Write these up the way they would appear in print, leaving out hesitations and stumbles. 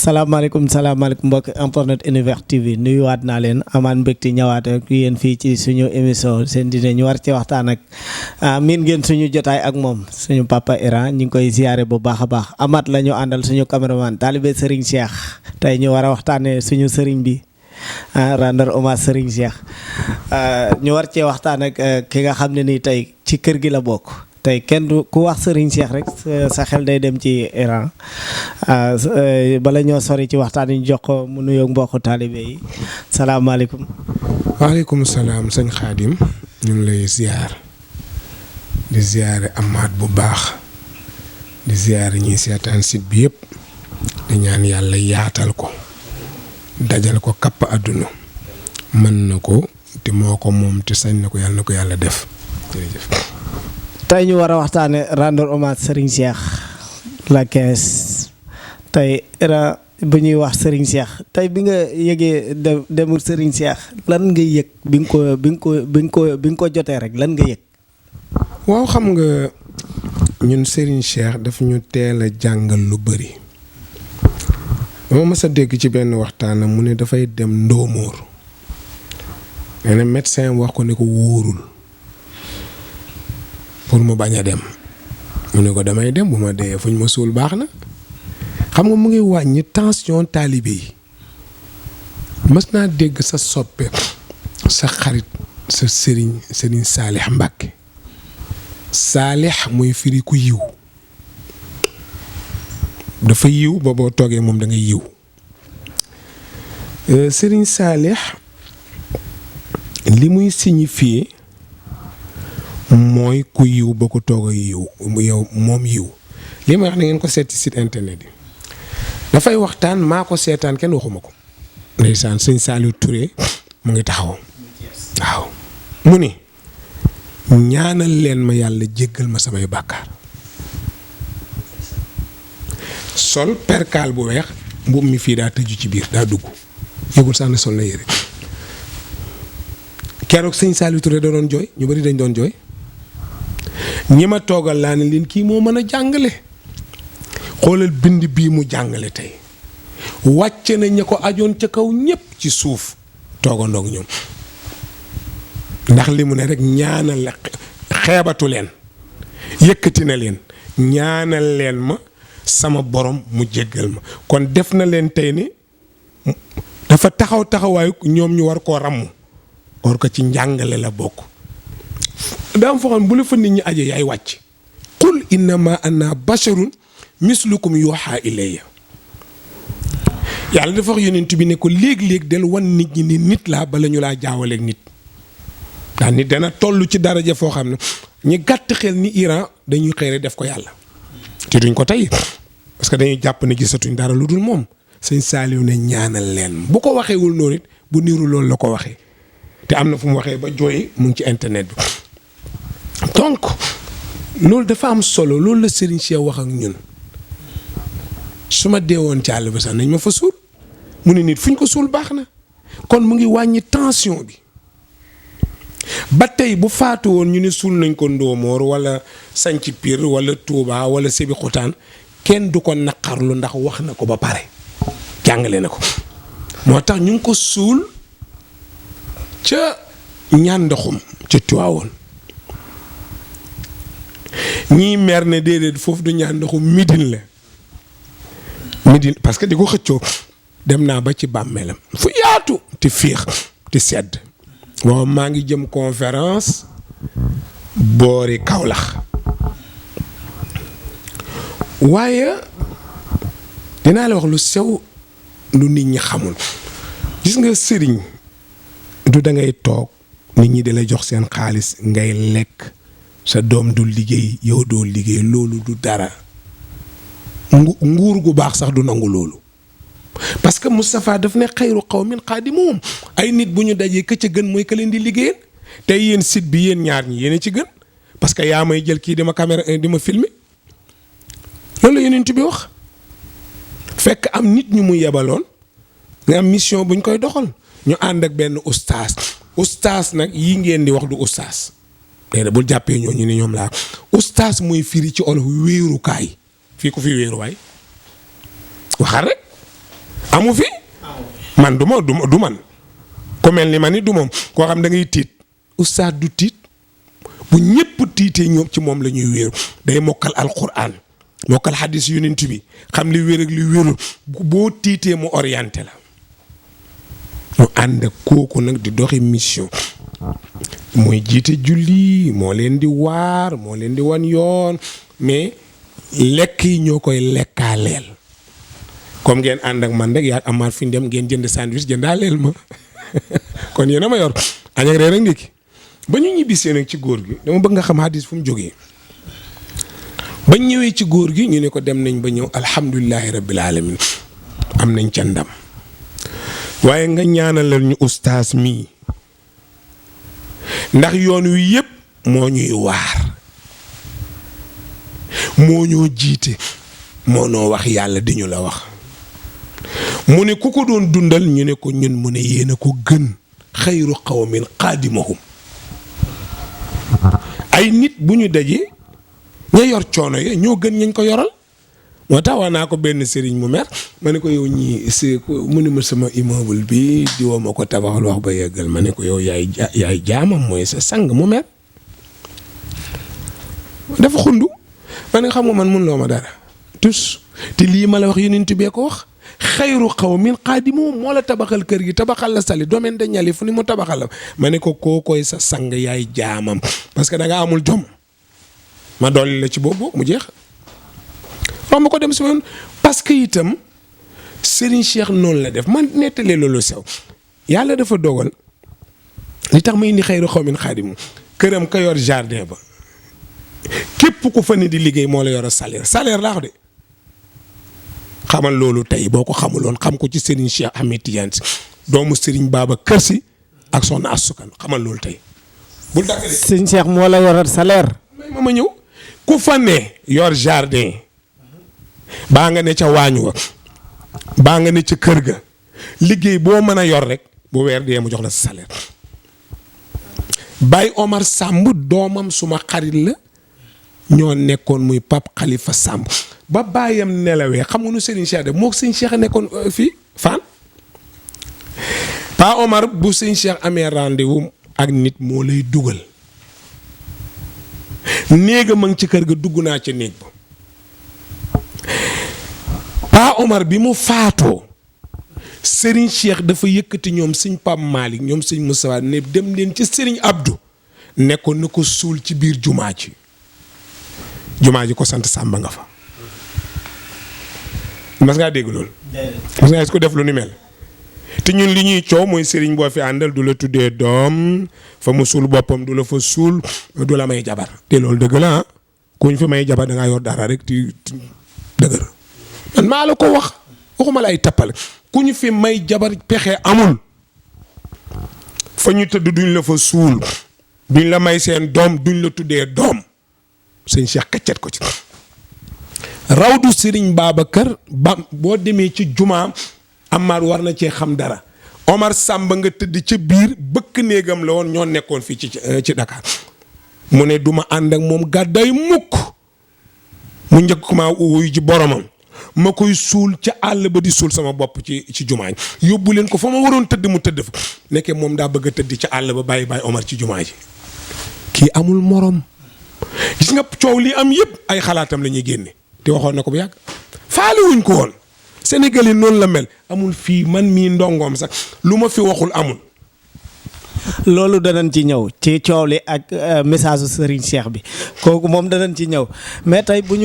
salaamaaleykum mbokk internet Univers TV nuyuwaat naa leen amaan mbégte ñëwaat ak yéen fii ci suñu émission seen dina ñu war ci waxtaan ak miin ngeen suñu jotaay ak moom suñu papa Iran ñu ngi koy ziyaare bu baax a baax amaat la ñu àndal suñu caméraman taalibe Serigne Cheikh tey ñu war a waxtaanee suñu Serigne bi rendre hommage Serigne Cheikh ñu war cee waxtaan ak ki nga xam ne nii tey ci kër gi la bokk. tey kenn du ku wax Serigne Cheikh rek sa xel day dem ci Iran bala ñoo sori ci waxtaan yi ñu jox ko mu nuyoog mbokku taalibe yi salaamaaleykum. waaleykum salaam sëñ Xaadim ñu ngi lay ziar di ziare amaat bu baax di ziare ñiy seetaan site bi yëpp di ñaan yàlla yaatal ko dajal ko kapp àdduna mën na ko te moo ko moom te sañ na ko yàlla def jërëjëf. tey ñu war a waxtaane rendre hommage Serigne Cheikh la 15 tey bu ñuy wax Serigne Cheikh tey bi nga yëgee demul Serigne Cheikh lan nga yëg bi nga ko jotee rek lan nga yëg. waaw xam nga ñun Serigne Cheikh daf ñu teel a jàngal lu bëri dama mës a dégg ci benn waxtaan mu ne dafay dem Ndóomóor nee na médecin wax ko ne ko wóorul pour mu bañ a dem mu ne ko damay dem bu ma dee fuñ ma suul baax na xam nga mu ngi wàññi tension taalibe yi mës naa dégg sa soppe sa xarit sa sëriñ Saalix Mbàkke Saalix muy firi ku yiw dafa yiw ba boo toogee moom da ngay yiw sëriñ Saalix li muy signifier mooy ku yiw ba ko toog a yiw yow moom yiw li ma wax na ngeen ko seet ci site internet yi dafay waxtaan maa ko seetaan kenn waxuma ko ndeysaan sëñ Saliou Touré mu ngi taxaw waaw mu ni ñaanal leen ma yàlla jéggal ma samay bàkkaar sol perkaal bu weex mbubb mi fii daa tëju ci biir daa dugg yëgul sax ne sol na yére keroog sëñ Saliou Touré da doon jooy ñu bari dañ doon jooy ñi ma toogal laa ne leen kii moo mën a jàngale xoolal bind bii mu jàngale tey wàcce na ña ko ajoon ca kaw ñépp ci suuf toogandoog ñoom ndax li mu ne rek ñaanal la xeebatu leen yëkkati na leen ñaanal leen ma sama borom mu jéggal ma kon def na leen tey ni dafa taxawaayu ñoom ñu war koo ràmm war ko ci njàngale la bokk daa am foo xam bu la fa nit ñi aje yaay wàcc qul innama ana basharun mislukum yuha ilayya yàlla dafa wax yonent bi ne ko léeg-léeg del wan nit ñi ni nit laa bala ñu laa jaawaleeg nit ndax nit dana toll ci daraja foo xam ne ñi gàtt xel ni Iran dañuy xëy def ko yàlla te duñ ko tey parce que dañuy jàpp ne gisatuñ dara lu dul moom sëñ Saliou ne ñaanal leen bu ko waxeewul noonu it bu niru loolu la ko waxee te am na fu mu waxee ba jooy mu ngi ci internet bi donc loolu dafa am solo loolu la Serigne Cheikh wax ak ñun su ma deewoon ci àll ba sax nañ ma fa suul mu ne nit fu ñu ko suul baax na kon mu ngi wàññi tension bi ba tey bu faatu woon ñu ne suul nañ ko Ndóomóor wala Sanc Pire wala Touba wala Sébikotane kenn du ko naqarlu ndax wax na ko ba pare jàngale na ko moo tax ñu ngi ko suul ca ñàndaxum ca Tiwaawoon ñii mer ne déedéet foofu du ñàndaxum Médine la Médine parce que di ko xëccoo dem naa ba ci bàmmeelam fu yaatu te féex te sedd waaw maa ngi jëm conférence boori Kaolack waaye dinaa la wax lu sew lu nit ñi xamul gis nga sëriñ du da ngay toog nit ñi di la jox seen xaalis ngay lekk sa doom du liggéey yow doo liggéey loolu du dara nguur gu baax sax du nangu loolu parce que Moustapha daf ne xayru qawmin xaadimuhum ay nit bu ñu dajee ka ca gën mooy ka leen di liggéeyal tey yéen site bi yéen ñaar ñi yéen ci gën parce que yaa may jël kii di ma caméra di ma filmer loolu la yonent bi wax fekk am nit ñu mu yebaloon nga am mission buñ koy doxal ñu ànd ak benn ustaas nag yi ngeen di wax du ustaas déedéet bul jàppee ñooñu ne ñoom laa ustaas mooy firi ci olof wéerukaay fii ko fi wéeruwaay waxal rek amu fi man du man ku mel ni man ni du moom koo xam da ngay tiit oustaz du tiit bu ñëpp tiitee ñoom ci moom la ñuy wéeru day mokkal alquran mokkal hadis yonent bi xam li wér ak li wérul boo tiitee mu orienté la ñu ànd ak kooku nag di doxi mission mooy jiite julli moo leen di waar moo leen di wan yoon mais lekk yi ñoo koy lekkaaleel comme ngeen ànd ak man rek yaa amaat fi ñu dem ngeen jënd sandwich jëndaaleel ma kon yéen a ma yor añ ak reer ak ndékki ba ñu ñibbisee nag ci góor gi dama bëgg nga xam hadis fu mu jógee bañ ñëwee ci góor gi ñu ne ko dem nañ ba ñëw alhamdulilahi rabbil alamin am nañ ca ndam waaye nga ñaanalal ñu ustaas mii ndax yoon wi yëpp moo ñuy waar moo ñoo jiite moo noo wax yàlla di ñu la wax mu ne ku ko doon dundal ñu ne ko ñun mu ne yéen a ko gën xayru qawmin qaadimahum ay nit bu ñu dajee ña yor coono ya ñoo gën ñañ ko yoral moo tax wax naa ko benn sëriñ mu mer ma ne ko yow ñii c'est mu ne ma sama immeuble bi di woo ma ko tabaxal wax ba yeggal ma ne ko yow yaay jaamam mooy sa sang mu mer dafa xundu ma ne xam nga man mun loo ma dara tus te lii ma la wax yonent bee ko wax xayru qawmin qaadimu moo la tabaxal kër gi tabaxal la sali domaine de ñali fu ni mu tabaxal la ma ne ko kookoy sa sang yaay jaamam parce que da nga amul jom ma dolli la ci boobu mu jeex wax ma ko dem si woon parce que itam Serigne Cheikh noonu la def man nettalee loolu sew yàlla dafa dogal li tax ma indi xayru qawmin qaadimu këram ka yor jardin ba képp ku fa ne di liggéey moo la yor a salaire laa ko de xamal loolu tey boo ko xamuloon xam ko ci Serigne Cheikh Ahmed Tidiane Sy doomu Serigne Babacar Sy ak soxna Asukan xamal loolu tey bul dàgg de. Serigne Cheikh moo la yor a salaire. may ma ñëw ku fa ne yor jardin baa nga ne ca waañ wa baa nga ne ca kër ga liggéey boo mën a yor rek bu weer dee mu jox la sa salaire. Baye Omar Samb doomam suma xarit la ñoo nekkoon muy Pape Khalifa Samb ba baayam nelawee xam nga nu Serigne Cheikh de moo Serigne Cheikh a nekkoon fii fan Pa Omar bu Serigne Cheikh amee rendez-vous ak nit moo lay dugal néega ma ngi ci kër ga dugg naa ca néeg ba Pa Omar bi mu faatoo Serigne Cheikh dafa yëkkati ñoom sëñ Pape Malick ñoom sëñ Moussa ne dem leen ci Serigne Abdou nekkoon na ko suul ci biir jumaa ji ko sant Samba nga fa mas ngaa dégg loolu mas ngaa gis ko def lu ni mel te ñun li ñuy coow mooy Serigne boo fi àndal du la tuddee doom fa mu suul boppam du la fa suul du la may jabar te loolu dëgg la ku ñu fi may jabar da ngaa yor dara rek ti dëgër man maa la ko wax waxuma la ay tappale ku ñu fi may jabar pexe amul fa ñu tëdd duñ la fa suul duñ la may seen doom duñ la tuddee doom sëñ Cheikh kaccet ko ci rawdu Serigne Babacar ba boo demee ci jumaam Amar war na cee xam dara Omar Samba nga tëdd ca biir bëkk néegam la woon ñoo nekkoon fii ci Dakar mu ne duma ànd ak moom gàdday mukk mu njëkk maa wuyu ci boromam ma koy suul ca àll ba di suul sama bopp ci jumaa ji yóbbu leen ko fa ma waroon tëdd mu tëdd fa nekkee moom daa bëgg a tëdd ca àll ba bàyyi Omar ci jumaa ji kii amul morom gis nga coow lii am yëpp ay xalaatam la ñuy génne te waxoon na ko bu yàgg faale wuñ ko woon Sénégal yi noonu la mel amul fii man mii ndongoom sax lu ma fi waxul amul. loolu danañ ci ñëw ci coow li ak message Serigne Cheikh bi kooku moom danañ ci ñëw mais tey bu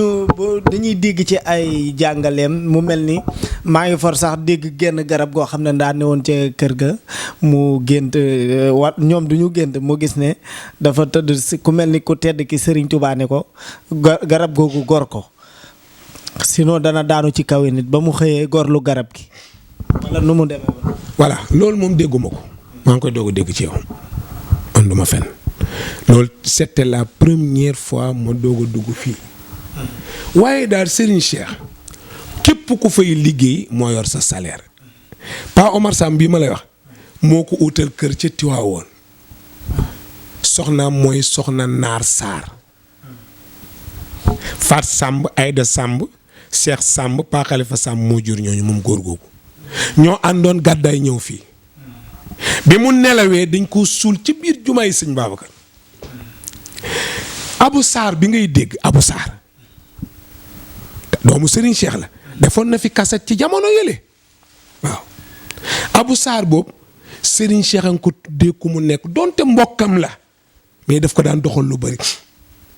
dañuy dégg ci ay jàngaleem mu mel ni maa ngi for sax dégg genn garab goo xam ne daa ne woon ca kër ga mu gént ñoom du ñu gént mu gis ne dafa tëdd si ku mel ni ku tedd ki Serigne Touba ne ko garab googu gor ko sinon dana daanu ci kaw nit ba mu xëyee gorlu garab gi wala nu mu demee woon. voilà loolu moom dégguma ko. maa ngi koy doog a dégg ci yow man du ma fen loolu c'était la première fois ma doog a dugg fii waaye daal Serigne Cheikh képp ku fay liggéey moo yor sa salaire Pa Omar Samb bii ma lay wax moo ko utal kër ca Tiwaawoon soxnaam mooy soxna Naar Sarr Fat Samb Aïda Samb Cheikh Samb Pa Khalifa Samb moo jur ñooñu moom góor googu ñoo àndoon gàddaay ñëw fii bi mu nelawee dañ ko suul ci biir jumaay sëñ Babacar. Abou Sarr bi ngay dégg Abou Sarr doomu Serigne Cheikh la defoon na fi kaset ci jamono yële waaw Abou Sarr boobu Serigne Cheikh a ngi ko tuddee ku mu nekk donte mbokkam la mais daf ko daan doxal lu bari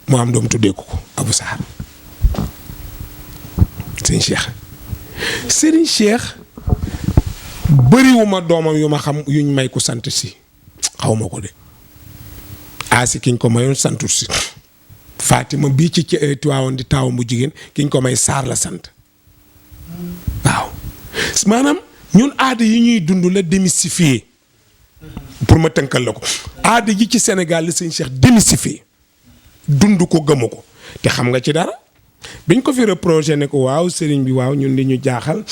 mu am doom tuddee ko Abou Sarr Serigne Cheikh bëriwuma doomam yu ma xam yuñ may ko sant si xaw ma ko de aasi kiñ ko mayoon santul si Fatima bii ci Tiwaawoon di taawam bu jigéen kiñ ko may Sarr la sant waaw maanaam ñun aada yi ñuy dund la démystifier pour ma tënkal la ko aada ji ci Sénégal la sëñ Cheikh démystifier dund ko gëmu ko te xam nga ci dara biñ ko fi reproché ne ko waaw sëriñ bi waaw ñun li ñu jaaxal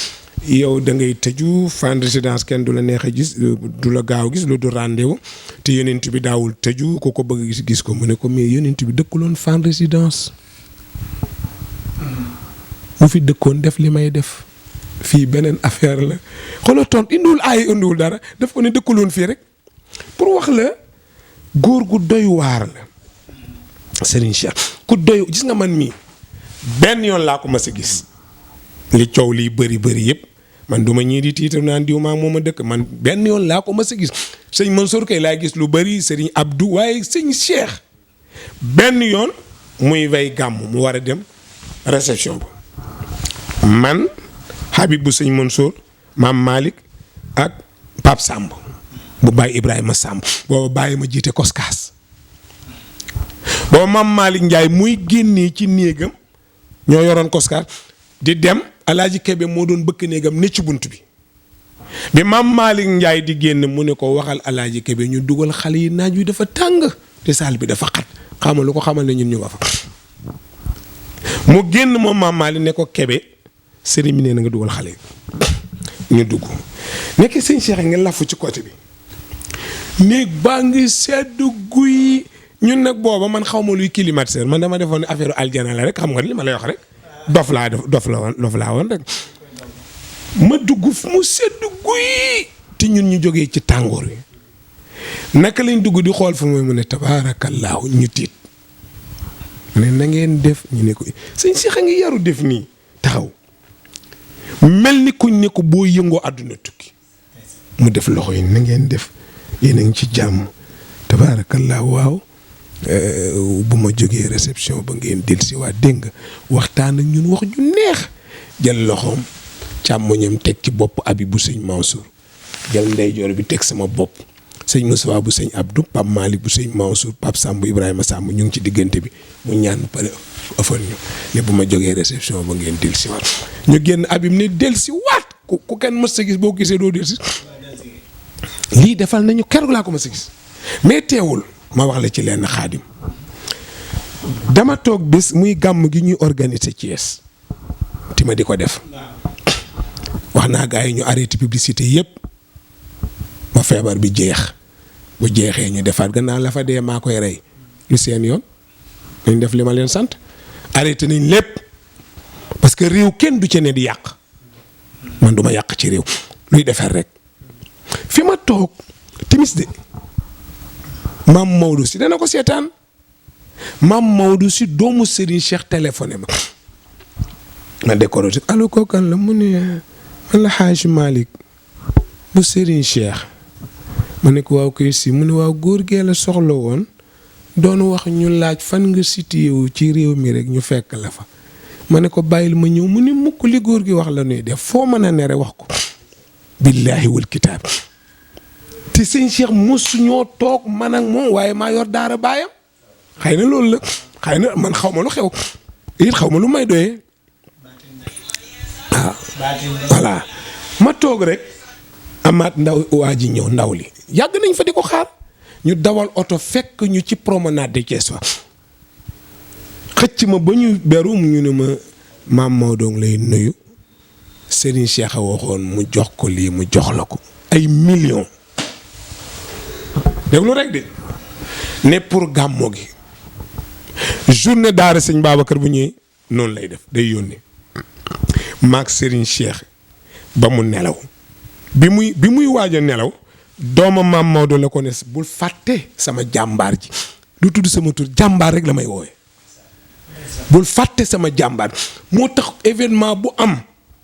yow da ngay tëju fan résidence kenn du la neex a gis du la gaaw gis lu du rendez-vous te yonent bi daawul tëju ku ko bëgg gis ko mu ne ko mais yonent bi dëkkuloon fan résidence mu fi dëkkoon def li may def fii beneen affaire la xoolal tontu indiwul ay indiwul dara daf ko ne dëkkuloon fii rek pour wax la góor gu doy waar la Serigne Cheikh ku doy gis nga man mii benn yoon laa ko mas a gis li coow liy bëri yëpp man du ma ñii di tiitar naan diw maa moom a dëkk man benn yoon laa ko mas a gis sëñ Mansour kay laa gis lu bëri Serigne Abdou waaye sëñ Cheikh benn yoon muy vey gàmm mu war a dem réception ba man Habib bu sëñ Mansour maam Malick ak Pape Samb bu Baye Ibrahima Samb booba bàyyi ma jiite koskaas booba maam Malick Ndiaye muy génnee ci néegam ñoo yoroon koskaas di dem Alaaji Kebe moo doon bëkk néegam ne ci bunt bi maam Malick Ndiaye di génn mu ne ko waxal Alaaji Kebe ñu dugal xale yi naaj wi dafa tàng te saal bi dafa xat xamal lu ko xamal ne ñun ñu nga fa mu génn moom maam Malick ne ko Kebe sëriñ bi nee na nga dugal xale yi ñu dugg nekk sëñ Cheikh nga lafu ci côté bi néeg baa ngi sedd guy ñun nag booba man xaw ma luy climatiseur man dama defoon affaire aljana la rek xam nga li ma lay wax rek dof laa woon rek ma dugg mu sedd guy te ñun ñu jógee ci tàngoor wi naka lañ dugg di xool fu mooy mu ne tabaarakallaahu ñu tiit ne na ngeen def ñu ne ko sëñ Cheikh a ngi yaru def nii taxaw mel ni kuñ ne ko boo yëngoo àdduna tukki mu def loxo yi na ngeen def yéen a ngi ci jàmm tabaarakallaahu waaw bu ma jógee réception ba ngeen dellusi waa dégg nga waxtaan ak ñun wax ju neex jël loxoom càmmoñam teg ci bopp abi bu sëñ Mansour jël ndeyjoor bi teg sama bopp sëñ Moussa bu sëñ Abdou Pape Malick bu sëñ Mansour Pape Samb Ibrahima Samb ñu ngi ci diggante bi mu ñaan pare ëffal ñu ne bu ma jógee réception ba ngeen dellusi waat ñu génn abi ne dellusi waat ku kenn mës a gis boo gisee doo dellusi lii defal nañu keroog laa ko mës a gis mais teewul ma wax la ci lenn Xaadim dama toog bés muy gàmm gi ñuy organiser Thiès ti ma di ko def wax naa gars yi ñu arrêté publicité yëpp ba feebar bi jeex bu jeexee ñu defaat gannaaw la fa dee maa koy rey lu seen yoon nañ def li ma leen sant arrêté nañ lépp parce que réew kenn du ci ne di yàq man duma yàq ci réew luy defar rek fi ma toog timis de maam Maodo si dana ko seetaan maam Maodo si doomu Serigne Cheikh téléphoné ma décoré allo kookan la mu ne man la Xaaj Malick bu Serigne Cheikh ma ne ko waaw koy si mu ne waaw góor gee la soxla woon doon wax ñu laaj fan nga situé wu ci réew mi rek ñu fekk la fa ma ne ko bàyyil ma ñëw mu ne mukk li góor gi wax la nuy def foo mën a nere wax ko billaahi wal kitaab te sëñ Cheikh mosu ñoo toog man ak moom waaye maa yor daara baayam xëy na loolu la xëy na man xaw ma lu xew it xaw ma lu may doyee waaw voilà ma toog rek amaat ndaw waa ji ñëw ndaw li yàgg nañ fa di ko xaar ñu dawal oto fekk ñu ci promenade de Thiès wa xëcc ma ba ñu beru ñu ne ma maam Maodo lay nuyu Serigne Cheikh a waxoon mu jox ko lii mu jox la ko ay millions déglu rek de ne pour gàmmo gi journée daara sëñ Babacar bu ñëwee noonu lay def day yónnee maag Serigne Cheikh ba mu nelaw bi muy waaj a nelaw dooma maam Maodo la ko ne bul fàtte sama jàmbaar ji du tudd sama tur jàmbaar rek la may woowee bul fàtte sama jàmbaar moo tax événement bu am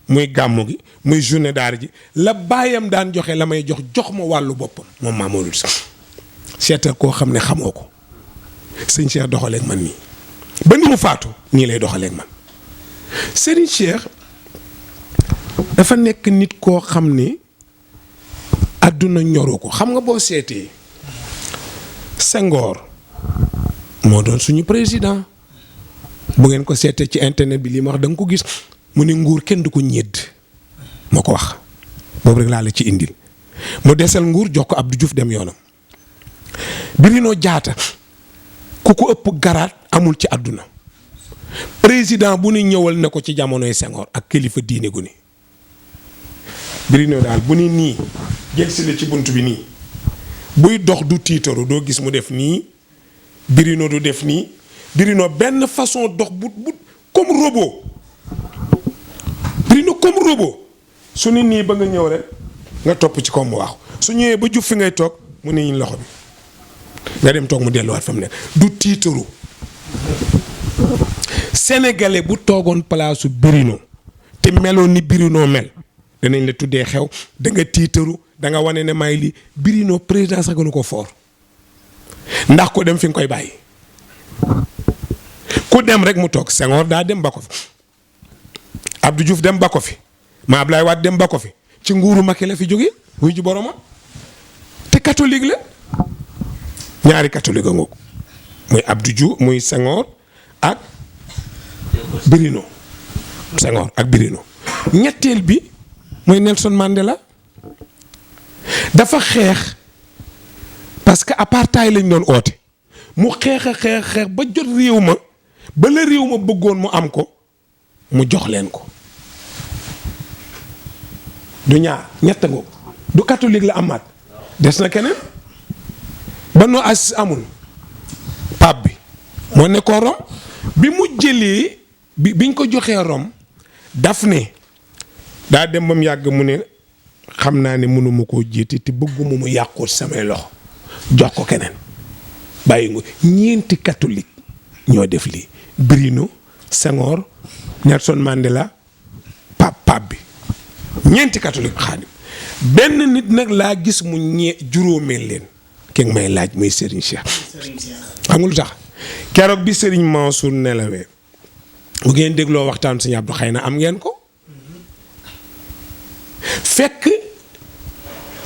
muy gàmmu gi muy journée daara ji la baayam daan joxe la may jox ma wàllu boppam moom maam Maodo sax seetal koo xam ne xamoo ko sëñ Cheikh doxaleeg man nii ba ni mu faatu nii lay doxaleeg man Serigne Cheikh dafa nekk nit koo xam ne àdduna ñoroo ko xam nga boo seetee Senghor moo doon suñu président bu ngeen ko seetee ci internet bi li ma wax da nga ko gis mu ne nguur kenn du ko ñedd moo ko wax boobu rek laa la ci indil mu desal nguur jox ko Abdou Diouf dem yoonam Bruno Diatta ku ko ëpp garaat amul ci àdduna président bu ni ñëwal na ko ci jamonoy Senghor ak kilifa diine gu ni Bruno daal bu ni nii jël si la ci bunt bi nii buy dox du tiitaru doo gis mu def nii Bruno du def nii Bruno benn façon dox bu comme robot Bruno comme robot su ni nii ba nga ñëw rek nga topp ci comme mu waaxu su ñëwee ba jub fi ngay toog mu ne ñu loxo bi nga dem toog mu delluwaat fa mu nekk du tiitaru sénégalais bu toogoon palaasu Bruno te meloon ni Bruno mel danañ la tuddee xew da nga tiitaru da nga wane ne may li Bruno président sax gënu ko fort ndax ku dem fi nga koy bàyyi ku dem rek mu toog Senghor daa dem ba ko fi Abdou Diouf dem ba ko fi ma Ablaye Wade dem ba ko fi ci nguuru Macky la fi jógee wuy ji boroma te catholique la ñaari catholique a ngoog muy Abdou Diouf muy Senghor ak Bruno Senghor ak Bruno ñetteel bi mooy Nelson Mandela dafa xeex parce que apartheid lañ doon oote mu xeex a xeex ba jot réew ma ba la réew ma bëggoon mu am ko mu jox leen ko du ñaar ñett ngoog du catholique la amaat des na keneen ba noo as amul pape bi moo nekkoon Rome bi mu jëlee biñ ko joxee Rome daf ne daa dem ba mu yàgg mu ne xam naa ne mënuma koo jiite te bëgguma mu yàqut samay loxo jox ko keneen bàyyi nga ñeenti catholique ñoo def lii Bruno Senghor Nelson Mandela pape bi ñeenti catholique Xaadim benn nit nag laa gis mu juróomeel leen ki nga may laaj muy Serigne Cheikh xam nga lu tax keroog bi Serigne Mansour nelawee bu ngeen dégloo waxtaan Serigne Abdou xëy na am ngeen ko fekk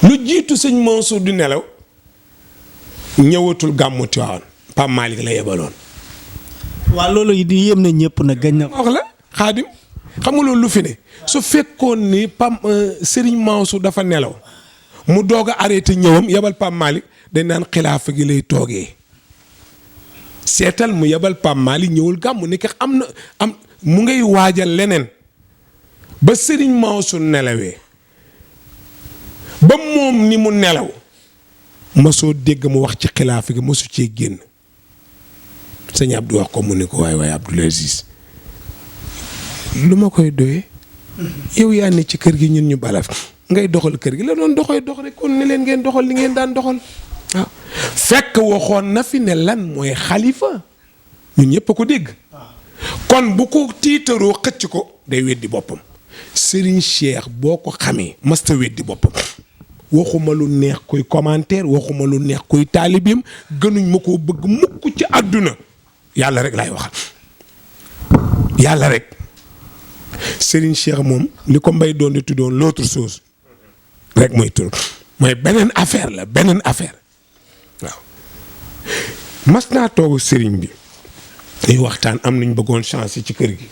lu jiitu Serigne Mansour di nelaw ñëwatul gàmmu Tiwaawan Pape Malick la yebaloon. waaw loolu yi di yéem na ñëpp nag gañ na ko. wax la Xaadim xam nga loolu lu fi ne su fekkoon ni Serigne Mansour dafa nelaw mu doog a arrêté ñëwam yebal Pape Malick dañ naan xilaafa gi lay toogee seetal mu yebal Pape Malick ñëwul gàmmu ni am mu ngay waajal leneen ba Serigne Mansour nelawee ba moom ni mu nelaw mosoo dégg mu wax ci xilaafa gi mosu cee génn sëñ Abdou wax ko mu ne ko waaye Abdoul Aziz lu ma koy doyee yow yaa ne ci kër gi ñun ñu balaf ngay doxal kër gi la doon dox rek kon ne leen ngeen doxal li ngeen daan doxal waaw fekk waxoon na fi ne lan mooy xalifa ñun ñëpp a ko dégg kon bu ko tiitaroo xëcc ko day weddi boppam Serigne Cheikh boo ko xamee masta weddi boppam waxuma lu neex koy commentaire waxuma lu neex koy taalibeem gënuñ ma koo bëgg mukk ci àdduna yàlla rek laay waxal yàlla rek Serigne Cheikh moom li ko mbay doon di tuddoon l'autre chose rek mooy tur mooy beneen affaire la beneen affaire waaw mas naa toogu Serigne bi ñuy waxtaan am nañ bëggoon chance ci kër gi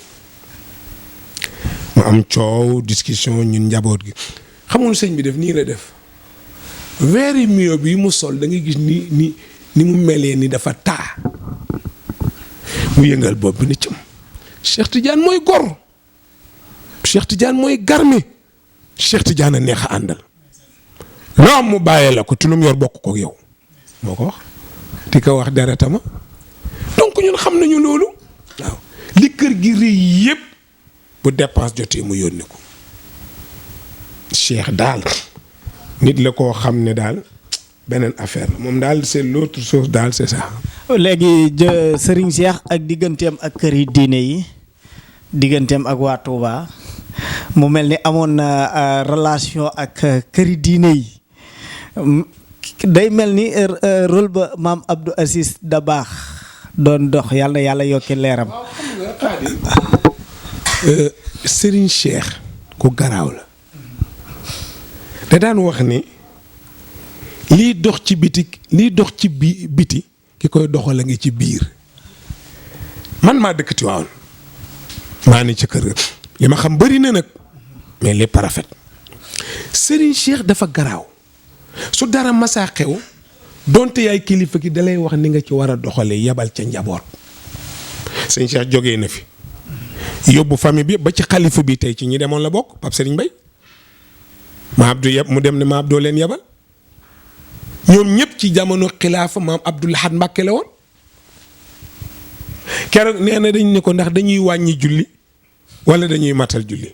mu am coow discussion ñun njaboot gi xamul sëñ bi def nii la def weeri mio bi mu sol da ngay gis ni mu melee ni dafa taa mu yëngal bopp bi ne cëm Cheikh Tidiane mooy gor Cheikh Tidiane mooy garmi Cheikh Tidiane a neex a àndal loo am mu bàyyee la ko te lu mu yor bokk ko yow moo ko wax di ko wax dara tama donc ñun xam nañu loolu waaw li kër gi rëy yépp bu dépense jotee mu yónni ko Cheikh daal nit la koo xam ne daal beneen affaire la moom daal c'est l'autre chose daal c'est ça. léegi Serigne Cheikh ak digganteem ak kër yi diine yi digganteem ak waa Touba mu mel ni amoon na relation ak kër yi diine yi day mel ni rôle ba maam Abdou Aziz Dabakh doon dox yàlla na yàlla yokki leeram. Serigne Cheikh ku garaaw la da daan wax ni liy dox ci biti ki koy doxal a ngi ci biir man maa dëkk Tiwaawan maa ni ci kër ga li ma xam bëri na nag mais lépp rafet Serigne Cheikh dafa garaaw su dara masaa xew donte yaay kilifa gi dalay wax ni nga ci war a doxalee yabal ca njaboot Serigne Cheikh jógee na fi yóbbu famille bi ba ci xalifa bi tey ci ñi demoon la bokk Pape Serigne Mbaye ma Abdou yeb mu dem ne ma Abdou leen yabal ñoom ñëpp ci jamono xilaafa maam Abdou Lahad Mbacké la woon keroog nee na dañ ne ko ndax dañuy wàññi julli wala dañuy matal julli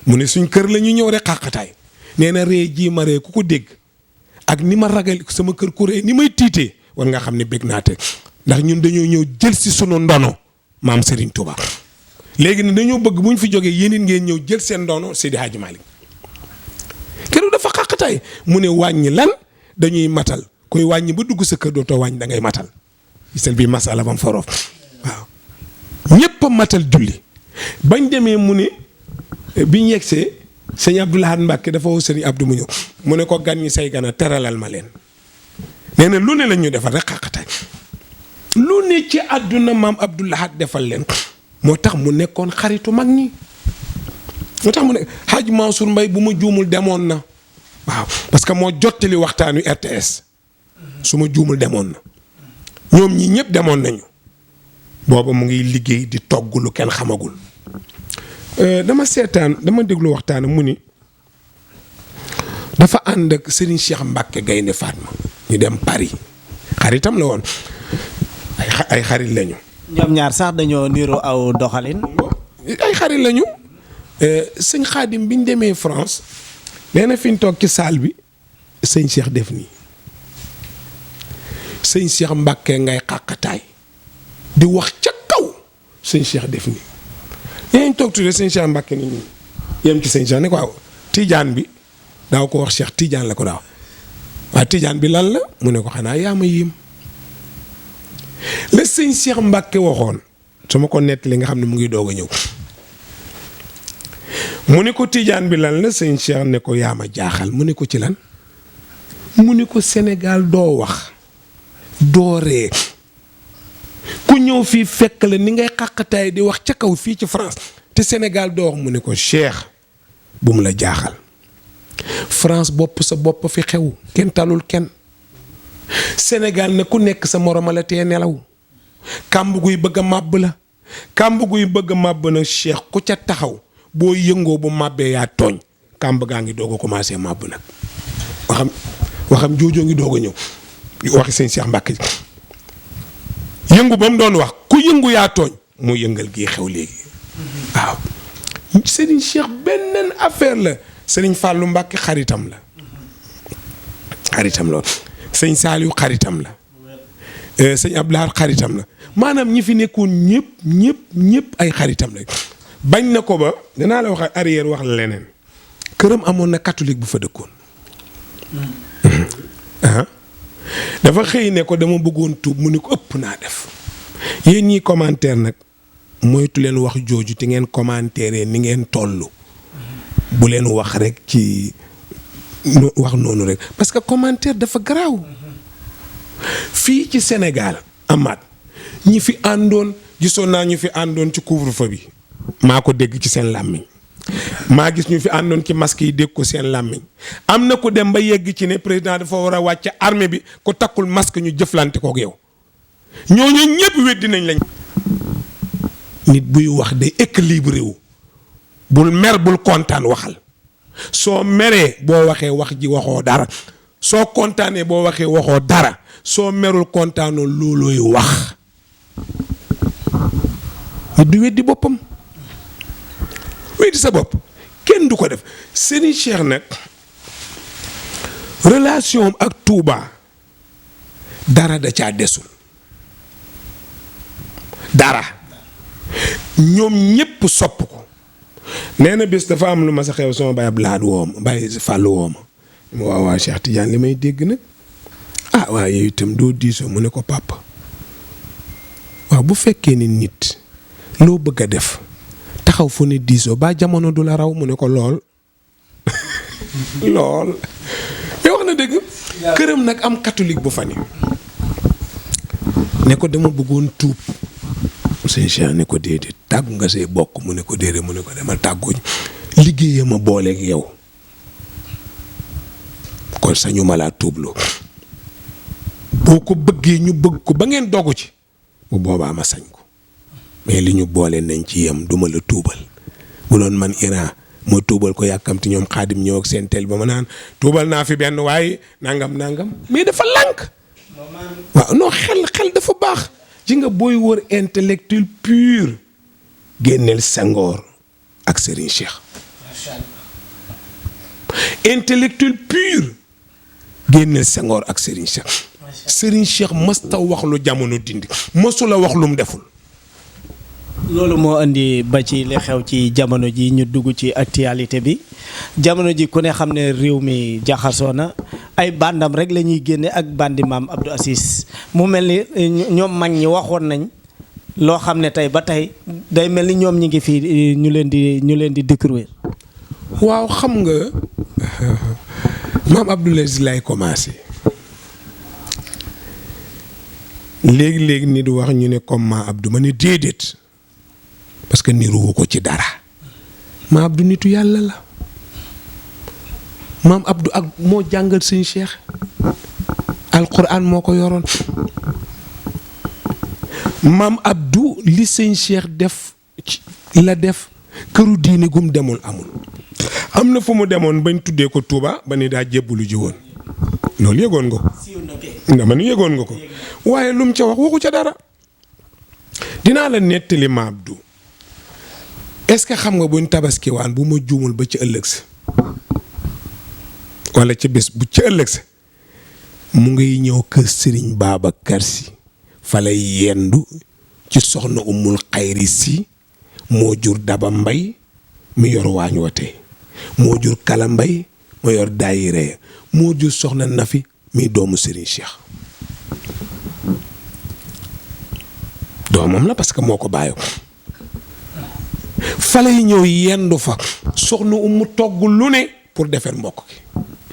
mu ne suñ kër la ñu ñëw rek xàqataay nee na ree jii ma ree ku ko dégg ak ni ma ragal sama kër ku ree ni may tiitee war nga xam ne bég naa te ndax ñun dañoo ñëw jël si sunu ndono maam Serigne Touba léegi ne dañoo bëgg bu ñu fi jógee yéen ngeen ñëw jël seen ndono Seydi Hadji Malick keroog dafa xàqataay mu ne wàññi lan dañuy matal koy wàññi ba dugg sa kër dootoo wàññi da ngay matal gisal bi masala bam faroof waaw ñépp a matal julli bañ demee mu ne biñ yegsee sëñ Abdou Lahad Mbacké dafa woo sëñ Abdou mu ñëw mu ne ko gan ñi say gana teralal ma leen nee na lu ne la ñu defal rek xàqataay lu ne ci àdduna maam Abdou Lahad defal leen moo tax mu nekkoon xaritu mag ñi moo tax mu ne Hadj Mansour Mbaye bu ma juumul demoon na waaw parce que moo jottali waxtaanu RTS su ma juumul demoon na ñoom ñi ñëpp demoon nañu booba mu ngi liggéey di togg lu kenn xamagul dama déglu waxtaan mu ni dafa ànd ak Serigne Cheikh Mbacké Gaynde Fatma ñu dem Paris xaritam la woon ay xarit lañu. ñoom ñaar sax dañoo niiroo aw doxalin. ay xarit lañu sëñ Xaadim bi ñu demee France nee na fi ñu toog ci salle bi sëñ Cheikh def nii sëñ Cheikh Mbacké ngay xàqataay di wax ca kaw sëñ Cheikh def nii yaa ngi toog tuddee sëñ Cheikh Mbacké ni ñu yem ci sëñ Cheikh ne ko waaw Tidiane bi daaw ko wax Cheikh Tidiane la ko daaw waaw Tidiane bi lan la mu ne ko xanaa yaa ma yéem la sëñ Cheikh Mbacké waxoon su ma ko nettali nga xam ne mu ngi doog a ñëw mu ne ko Tidiane bi lan la sëñ Cheikh ne ko yaa ma jaaxal mu ne ko ci lan mu ne ko Sénégal doo wax doo ree ku ñëw fii fekk la ni ngay xàqataay di wax ca kaw fii ci France te Sénégal doo wax mu ne ko Cheikh bu mu la jaaxal France bopp sa bopp fi xew kenn talul kenn Sénégal ne ku nekk sa moroma la tee nelaw kàmb guy bëgg a màbb la kàmb guy bëgg a màbb na Cheikh ku ca taxaw boo yëngoo bu màbbee yaa tooñ kàmb gaa ngi doog a commencé màbb nag waxam joojoo ngi doog a ñëw waxi sëñ Cheikh Mbacké yëngu ba mu doon wax ku yëngu yaa tooñ mu yëngal gii xew léegi waaw Serigne Cheikh beneen affaire la Serigne Fallou Mbacké xaritam la sëñ Saliou xaritam la sëñ Abdoulaye xaritam la maanaam ñi fi nekkoon ñëpp ay xaritam la bañ na ko ba danaa la wax arrière wax la leneen këram amoon na catholique bu fa dëkkoon dafa xëy ne ko dama bëggoon tuub mu ne ko ëpp naa def yéen ñii commentaire nag moytu leen wax jooju te ngeen commentaire ni ngeen toll bu leen wax rek ci wax noonu rek parce que commentaire dafa garaaw fii ci Sénégal amaat ñi fi àndoon gisoon naa ñu fi àndoon ci couvre-feu bi maa ko dégg ci seen làmmiñ maa gis ñu fi àndoon ci masque yi dégg ko seen làmmiñ am na ku dem ba yegg ci ne président dafa war a wàcc armée bi ku takkul masque ñu jëflante kook yow ñooñu ñëpp weddi nañ lañ. nit buy wax day équilibré wu bul mer bul kontaan waxal soo meree boo waxee wax ji waxoo dara soo kontaanee boo waxee waxoo dara soo merul kontaanoo loolooy wax nit du weddi boppam weddi sa bopp kenn du ko def Serigne Cheikh nag relation ak Touba dara da caa desul dara ñoom ñépp sopp ko. nee na bis dafa am lu ma sa xew sama baay Ablaad wooma baay Fàllu wooma waaw Cheikh Tidiane li may dégg nag waaw yow itam doo diisoo mu ne ko papa waaw bu fekkee ni nit loo bëgg a def taxaw fu ne diisoo ba jamono du la raw mu ne ko lool lool mais wax na dëgg. këram nag am catholique bu fa ne ko dama bëggoon tuub sëñ Cheikh ne ko déedéet tàggu nga say bokk mu ne ko déedéet mu ne ko demal tàgguñ liggéeyee ma booleeg yow kon sañu ma laa tuubloo boo ko bëggee ñu bëgg ko ba ngeen dogu ci bu boobaa ma sañ ko mais li ñu boole nañ ci yem duma la tuubal bu doon man Iran ma tuubal ko yàkkamti ñoom Xaadim ñëw ak seen tel ba ma naan tuubal naa fi benn waaye nangam mais dafa lànk. waaw non xel dafa baax. ji nga booy wër intellectuel pur génneel Senghor ak Serigne Cheikh. intellectuel pur génneel Senghor ak Serigne Cheikh. Serigne Cheikh mësta wax lu jamono dindi mësula wax lu mu deful. loolu moo indi ba ci li xew ci jamono ji ñu dugg ci actualité bi jamono ji ku ne xam ne réew mi jaxasoo na ay bandam rek la ñuy génne ak bandi maam Abdou Aziz mu mel ni ñoom mag ñi waxoon nañ loo xam ne tey ba tey day mel ni ñoom ñi ngi fii ñu leen di découvrir. waaw xam nga maam Abdou Aziz lay commencé léegi ni du wax ñu ne comme maam Abdou ma ne déedéet. parce que niruwu ko ci dara maam Abdou nitu yàlla la maam Abdou ak moo jàngal sëñ Cheikh alquran moo ko yoroon maam Abdou li sëñ Cheikh def la def këru diine gum demul amul. am na fu mu demoon bañ tuddee ko Touba ba ni daa jébbalu ji woon loolu yëgoon nga ko. nga man yëgoon nga ko waaye lu mu ca wax waxu ca dara dinaa la nettali maam Abdou. est-ce que xam nga buñ tabaskiwaan bu ma juumul ba ci ëllëg sa walla ci bés bu ci ëllëg sa mu ngay ñëw kër Serigne Babacar Sy fa lay yendu ci soxna Umul Xayri Si moo jur Daba Mbay mi yor waañ wa tey moo jur Kala Mbay ma yor daayira moo jur soxna Nafi mi doomu Serigne Cheikh doomam la parce que moo ko bàyyoo fale yi ñëw yendu fa soxna Umu togg lu ne pour defar mbokk ki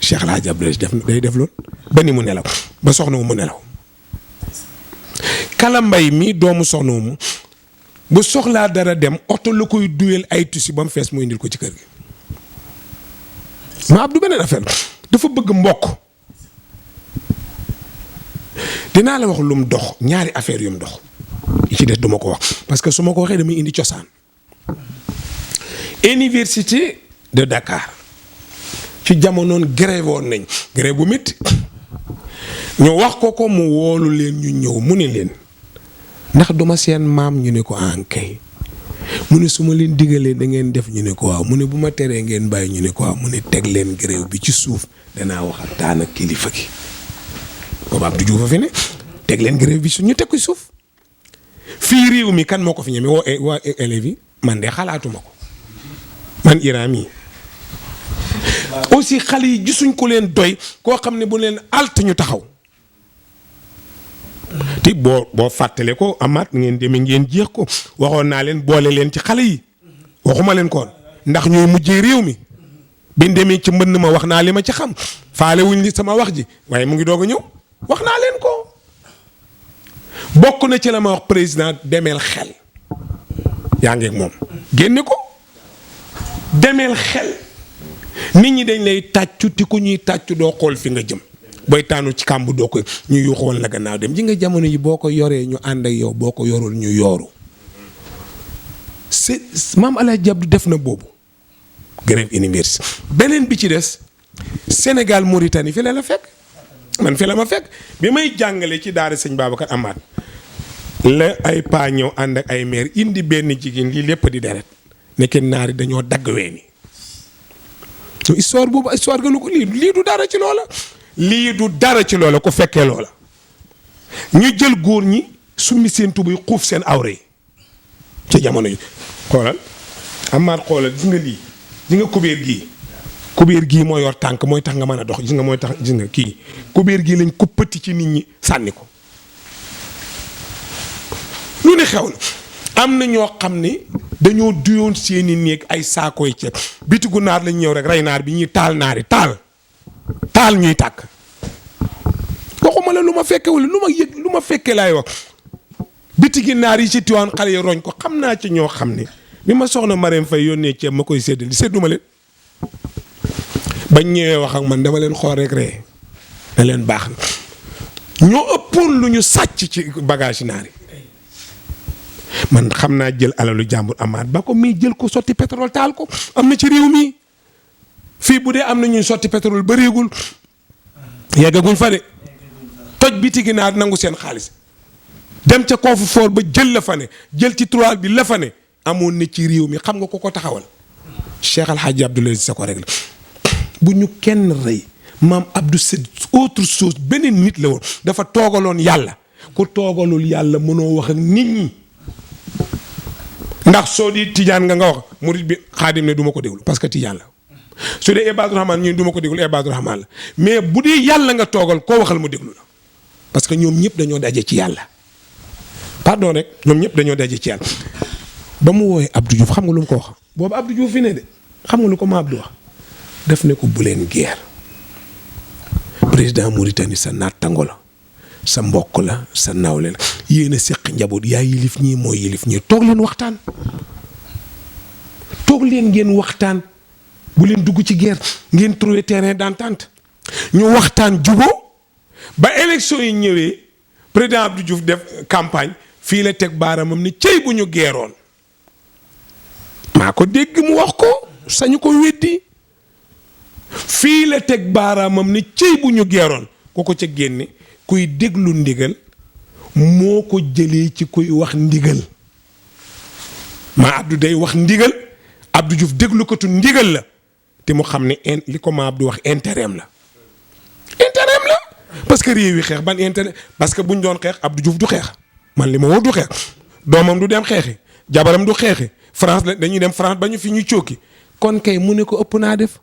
Cheikh El Hadj Abdoulaye day def loolu ba ni mu nelaw ba soxna Umu nelaw Kala Mbay mii doomu soxna Umu bu soxlaa dara dem oto la koy duyal ay tusi ba mu fees mu indil ko ci kër gi ma Abdou beneen affaire dafa bëgg mbokk dinaa la wax lu mu dox ñaari affaire yu mu dox yi ci des duma ko wax parce que su ma ko waxee damay indi cosaan Université de Dakar ci jamonoon grève woon nañ grève bu métti ñu wax ko mu woolu leen ñu ñëw mu ne leen ndax duma seen maam ñu ne ko ankay mu ne su ma leen digalee da ngeen def ñu ne ko waaw mu ne bu ma teree ngeen bàyyi ñu ne ko waaw mu ne teg leen grève bi ci suuf danaa waxtaan ak kilifa gi boobu Abdou Diouf a fi ne teg leen grève bi su ñu teg ko suuf fii réew mi kan moo ko fi ñeme waa élèves yi man de xalaatuma ko man Iran mii aussi xale yi gisuñ ko leen doy koo xam ne bu leen alt ñu taxaw te boo fàttale ko amaat ngeen demee ngeen jeex ko waxoon naa leen boole leen ci xale yi waxuma leen koon ndax ñooy mujjee réew mi biñ demee ci mbënn ma wax naa li ma ci xam faale wuñ li sama wax ji waaye mu ngi doog a ñëw wax naa leen ko bokk na ci la ma wax président demeel xel yaa ngi ak moom génne ko demeel xel nit ñi dañ lay tàccu ti ku ñuy tàccu doo xool fi nga jëm booy taanu ci kàmb doo ko ñu yuuxu woon la gannaaw dem ji nga jamono yi boo ko yoree ñu ànd ak yow boo ko yorul ñu yooru c'est maam El Hadj Abdou def na boobu grève université beneen bi ci des Sénégal Mauritanie fi la fekk man fi la ma fekk bi may jàngale ci daara sëñ Babacar Amaat la ay paa ñëw ànd ak ay maire indi benn jigéen lii lépp di deret nekk naari dañoo dagg weeni histoire boobu histoire gënu ko lii du dara ci loola lii du dara ci loola ku fekkee loola ñu jël góor ñi summi seen tubéy xuuf seen awra yi ci jamono yi xoolal amaat xoolal gis nga lii gis nga kubéer gii moo yor tànk mooy tax nga mën a dox gis nga mooy tax gis nga kii kubéer gii lañ kuppati ci nit ñi sànni ko lu ne xew na am na ñoo xam ne dañoo duyoon seeni néeg ay saakoy ceeb bitigu naar lañ ñëw rek rey naar bi ñuy taal naari taal ñuy tàkk waxuma la lu ma fekke wala lu ma yëg lu ma fekke laay wax bitigi naar yi ci Tiwaawan xale yi roñ ko xam naa ci ñoo xam ne bi ma soxna Marème Faye yónnee ceeb ma koy séddali sédduma leen bañ ñëwee wax ak man dama leen xool rek ree na leen baax na ñoo ëppoon lu ñu sàcc ci bagage naar yi man xam naa jël alalu jàmbur amaat ba ko mii jël ko sotti pétrole taal ko am na ci réew mi fii bu dee am na ñuy sotti pétrole ba réegul yeggaguñ fa de toj bitigi naar nangu seen xaalis dem ca coffre-fort ba jël la fa ne jël ci tiroir bi la fa ne amoon na ci réew mi xam nga ko taxawal Cheikh Al Hadji Abdoulaye Sy ko rek la bu ñu kenn rey maam Abdou c'est autre chose beneen nit la woon dafa toogaloon yàlla ku toogalul yàlla mënoo wax ak nit ñi ndax soo di tijaan nga wax murid bi xaadim ne du ma ko déglu parce que tijaan la su dee Ibaadu Rahmaan ñun du ma ko déglu Ibaadu Rahmaan la mais bu dee yàlla nga toogal koo waxal mu déglu la parce que ñoom ñëpp dañoo daje ci yàlla pardon rek ñoom ñëpp dañoo daje ci yàlla ba mu woowee Abdou Diouf xam nga lu mu ko wax boobu Abdou Diouf fi ne de xam nga lu ko ma Abdou wax def ne ko bu leen guerre président Mauritanie sa nattango la sa mbokk la sa nawle la yéen a seq njaboot yaa yilif ñii mooy yilif ñii toog leen waxtaan toog leen ngeen waxtaan bu leen dugg ci guerre ngeen trouver terrain d'entente ñu waxtaan juboo ba élection yi ñëwee président Abdou Diouf def campagne fii la teg baaramam ni cëy bu ñu geeroon maa ko dégg mu wax ko sañu ko weddi fii la teg baaraamam ni cëy bu ñu geeroon ku ko ca génne kuy déglu ndigal moo ko jëlee ci kuy wax ndigal maa Abdou day wax ndigal Abdou Diouf déglu ko tu ndigal la te mu xam ne li ko maa Abdou wax intérêt la parce que réew yi xeex ban intérêt parce que buñ doon xeex Abdou Diouf du xeex man li ma woo du xeex doomam du dem xeexi jabaram du xeexi France la dañuy dem France ba ñu fi ñu cooki kon kay mu ne ko ëpp naa def